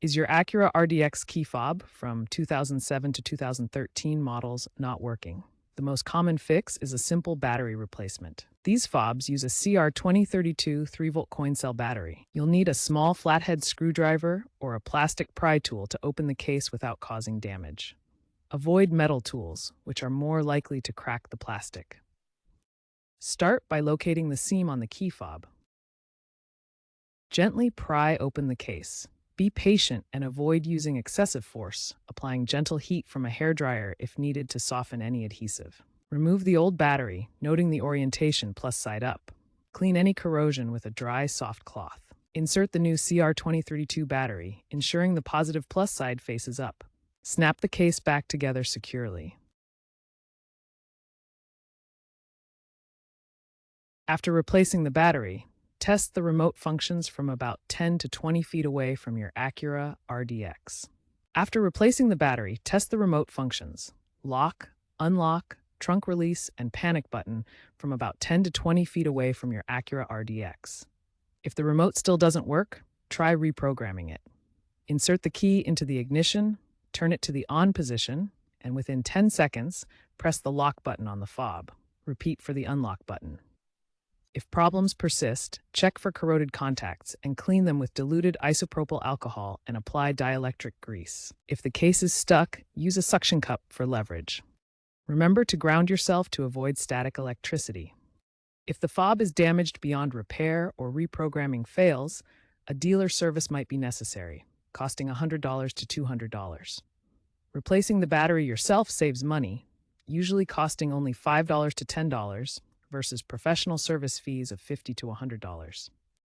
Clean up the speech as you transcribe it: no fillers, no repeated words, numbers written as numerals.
Is your Acura RDX key fob from 2007 to 2013 models not working? The most common fix is a simple battery replacement. These fobs use a CR2032 3-volt coin cell battery. You'll need a small flathead screwdriver or a plastic pry tool to open the case without causing damage. Avoid metal tools, which are more likely to crack the plastic. Start by locating the seam on the key fob. Gently pry open the case. Be patient and avoid using excessive force, applying gentle heat from a hairdryer if needed to soften any adhesive. Remove the old battery, noting the orientation plus side up. Clean any corrosion with a dry, soft cloth. Insert the new CR2032 battery, ensuring the positive plus side faces up. Snap the case back together securely. After replacing the battery, test the remote functions from about 10 to 20 feet away from your Acura RDX. After replacing the battery, test the remote functions: lock, unlock, trunk release, and panic button from about 10 to 20 feet away from your Acura RDX. If the remote still doesn't work, try reprogramming it. Insert the key into the ignition, turn it to the on position, and within 10 seconds, press the lock button on the fob. Repeat for the unlock button. If problems persist, check for corroded contacts and clean them with diluted isopropyl alcohol and apply dielectric grease. If the case is stuck, use a suction cup for leverage. Remember to ground yourself to avoid static electricity. If the fob is damaged beyond repair or reprogramming fails, a dealer service might be necessary, costing $100 to $200. Replacing the battery yourself saves money, usually costing only $5 to $10, versus professional service fees of $50 to $100.